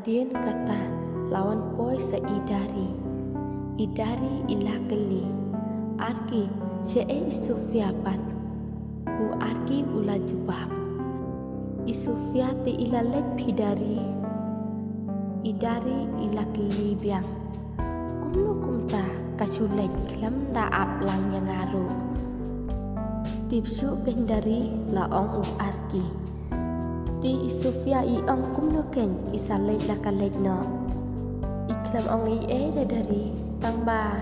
Hadian kata lawan poi sa idari ila keli arki cee isufiapan u arki ula jubam isufia te ila lek pidari idari ila keli biang kumlo kumta kasulek klam da aplang yang ngaru tipsu kendari laong u arki ti isufia iong kumlo ken isalek la kalek no iklam ong dari tangba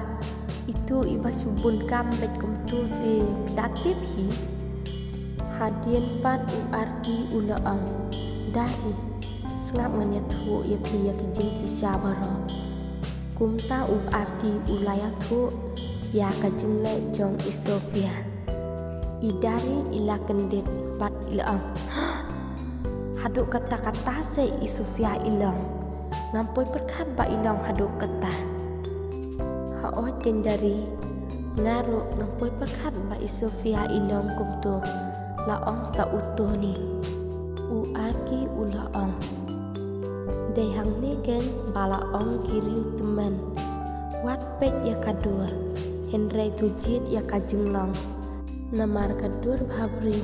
itu iba subun kambet kumtu te platip hi hadian pat u arki ulaang dari sengap nganya tu ya pi ya kijing si syabaro kumta u arki ulaya tu ya kajing le jong isofia idari ila kendit pat ilaang haduk kata-kata se isofia ilang ngampoi perkat ba ilang haduk kata haot kendari ngaru ngampoi perkat ba isofia ilang kumtu laong sa utuh ni u arki ulaong dehang ni ken balaong kiri teman wat pet ya kadur henry tujit ya kajunglong namar kadur bhabri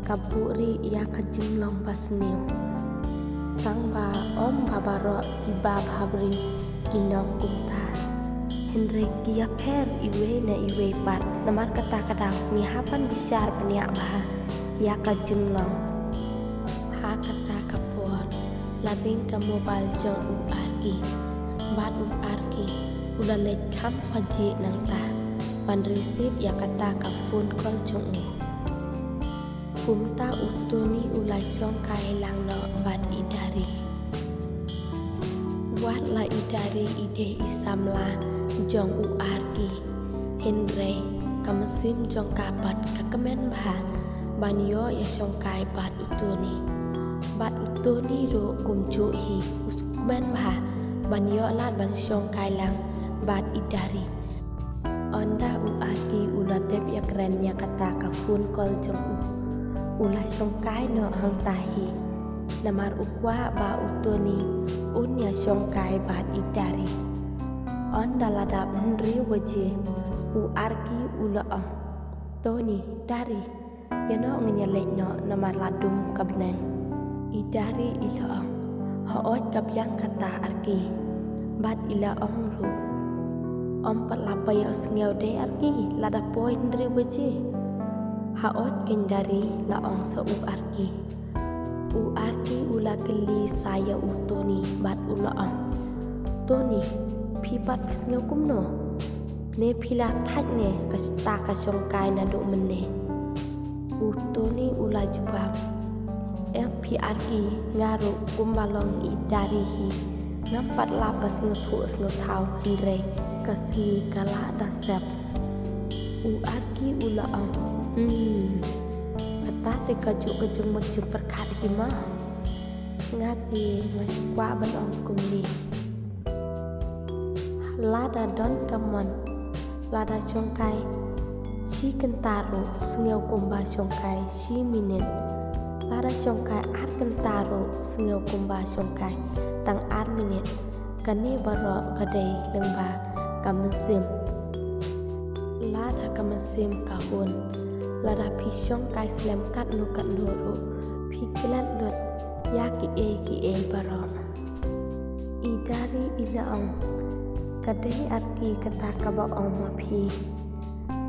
kaburi ya kajunglong pasniu tangba om babaro iba bhabri kilong kumta henry kia per iwe na iwe pat namar kata kadang ni hapan besar peniak bah ya kajunglong ha kata kapor labing ka mobile jong u arki bat u arki ula lek kam paji nang ta pan receive ya kata ka phone call jong u kumta utuni ulai song kai lang no bat idari wat la idari ide isamla jong u arki henry kamasim jong kapat kakamen bah banyo ya song kai bat utuni ro kumcu hi usmen bah banyo lat ban song kai lang bat idari onda u arki ulatep ya keren ya kata ka phone call jong u ulai songkai no hang tahi namar ukwa ba utoni unya songkai bat idari on dalada menri waje u arki ulaong toni dari yano ngenyalek no namar ladum kabnang idari ilaong haot kabyang kata arki bat ilaong ru pat lapay osngyaw de arki lada poin ri waje haot kendari laong sa u arki ula keli saya utoni bat ulaong toni pipat pisngaw kumno ne pila thaj ne kasta ka songkai na do menne utoni ula jubam pi arki ngaru kumbalong idari hi ngampat lapas ngethu ngetau hindre kasli kala dasep u arki ulaong kata te kaju macam perkat hima ngati ngaswa banong kumli lada don kamon lada songkai si kentaro sengau kumba songkai si minen lada songkai ar kentaro sengau kumba songkai tang ar minen kani baro kadai lengba kamesim lada kamesim kahun lada pisong kai slam kat nuru pikilan lut ya ki e baro idari ilaong kadai arki kata kabaong mapi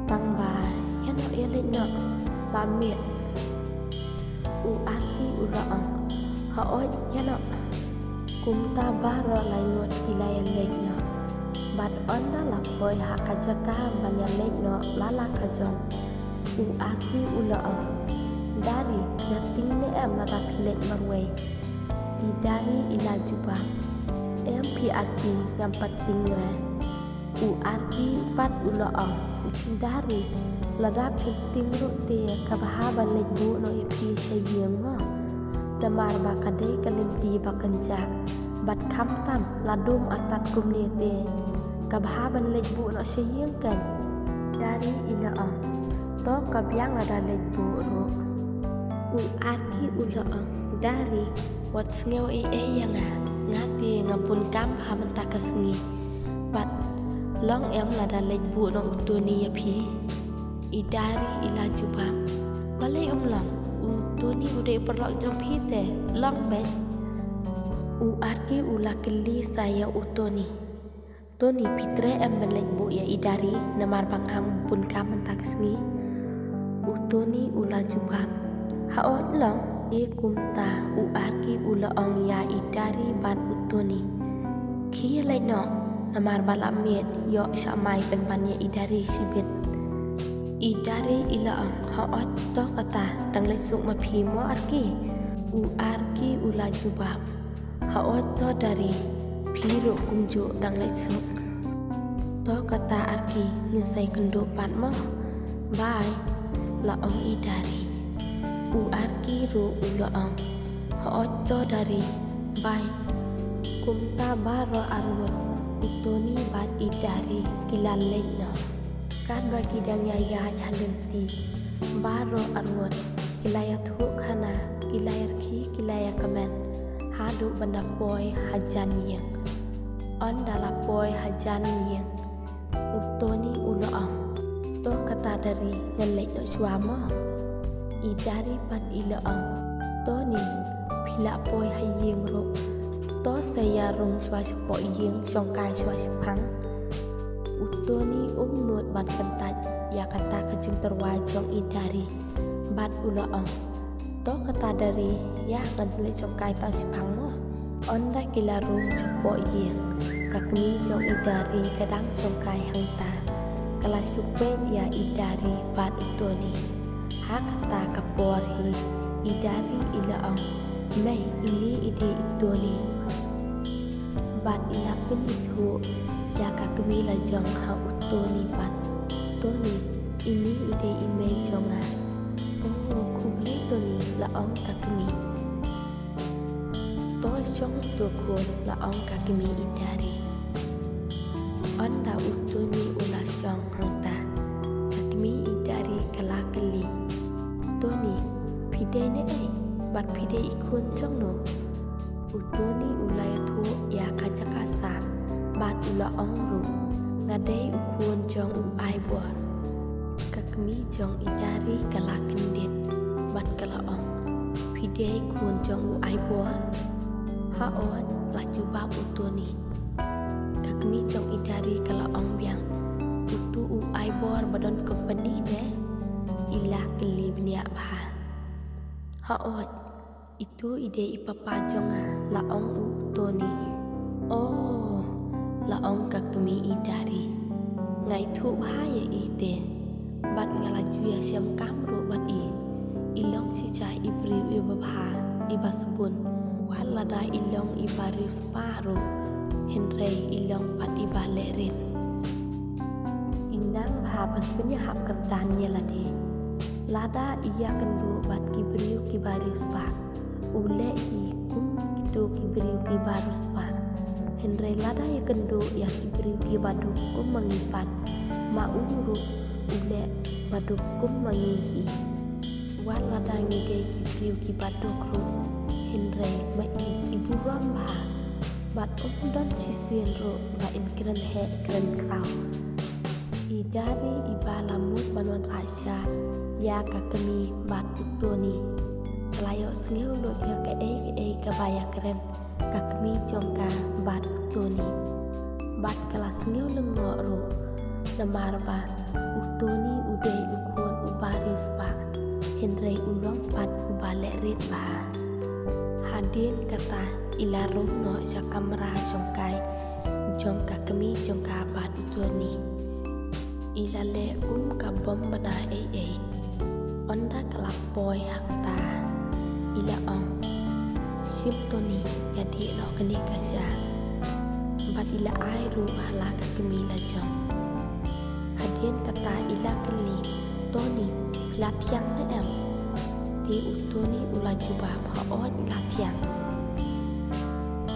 tangba yano yalek no lamit u arki ulaong haot yano kumta baro lainut ilayan lek no bat onda lapoy hakajaka banyan lek no lala kajong u arki ulaong dari nating ne am lada pilek marway idari ila juba pi arki ngampat tingre u arki pat ulaong dari lada pinting rute kabahaban lebu no pi sayeng mo damar ba kadai kalenti bakanja bat kham tam ladum atat kumnete kabahaban lebu no sayeng kan dari ilaong to kabyang ada lebu ro u arki ulaong dari wat sngew yang ngati ngampun kam hamenta kesengi bat long em lada lej bu no utoni ya phi idari ila jubam balai long utoni udah perlok jong phi te long ben arki ula keli saya utoni Toni pitre em belej bu ya idari namar bangham pun kam mentak sengi utoni ula jubam haot long kumta arki ula ong ya idari bat utoni ki lai no namar balamiet yo samai penpannya idari sibit idari ila ong haot to kata dang lesuk mapi mo arki ula jubam haot to dari Piro kumjo dang lesuk to kata arki ngesai kendo pat mo bai la ong idari arki ro ulaong hoot to dari bai kumta baro arwot utoni bat idari kilalek no kan bagi dang yaya halenti baro arwot kilaya thuk khana kilayar ki kilaya kamen hadu benda poi hajan yang on dala poi hajan yang utoni ulaong to kata dari ngelek no suamo idari pat ilaong to ni pila poi hayeng ro to saya rong swa sepo yeng songkai swa sepang utoni nuot bat kentat ya kata kejeng terwai jong idari bat ulaong to kata dari ya ngelek songkai ta sepang mo onda kilarung sepo yeng kakmi jong idari kadang songkai hangta kelas supet ya idari bat utoni hakata kapori idari ilaong mai ini ide itoni bat ilapin itu ya kakmi la jong ha utoni bat toni ini ide email jonga kubli toni laong kakmi to jong tu kun laong kakmi idari onda utoni ula jong hangta kakmi idari kalakeli Toni pide ne bat pide ikun jong no utoni ulaya thu ya kajakasa bat ula ongru ngadei ukun jong ai bor kakmi jong idari kala kendit bat kala ong pide kun jong ai bor haon la jubab utoni kakmi jong idari kala ong biang utu ai bor badon company ne ila keli bnia bah haot itu ide ipapa jonga laong utoni oh laong kakmi idari ngai thu bahaya ite bat ngalaju ya siam kamro bat ilong si cai ibriu ibabha ibasbun wala da ilong ibarius paro henre ilong pat ibalerin inang haban punya hap kerdannya lade lada iya kendo bat kibriu kibarius pa ule kum itu kibriu kibarus pa henre lada ya kendo ya kibriu kibadu kum mangipat mauru ule badu kum mangihi wan lada ngige kibriu kibadu kru henre ma ibu ramba bat dan sisir ro ba inkren he kren krau idari ibalamut banon asya ya kakemi bat utoni layo sengeu lo dia ke kabaya keren kakemi jongka bat utoni bat kelas sengeu lengo ro namar ba utoni ude ukun ubaris ba henre ulong pat ubale rit ba hadin kata ilarum no sakamra songkai jongka kemi jongka bat utoni ilale kabom bada onda kalapoy hangta ila ong simptoni jadi lo keni kasya bat ila airu halaka kemila jom hadien kata ila keli toni latiang na em ti utoni ula jubah haot latiang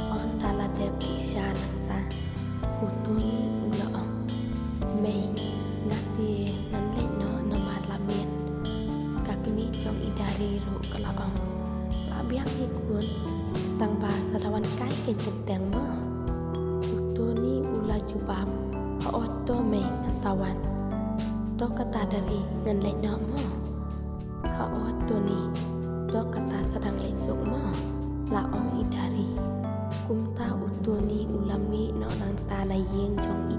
onda la dep kisya nangta utoni ula ong mei ngati nanle no namar lamiet kakmi jong idari ro kalaong biang ikun tang ba sadawan kai ken teng mo uto ni ula jubab to me ngan sawan to kata dari ngan lek no mo to ni to kata sedang lesuk mo laong idari kumta uto ni ulami no nang tanah yeng jong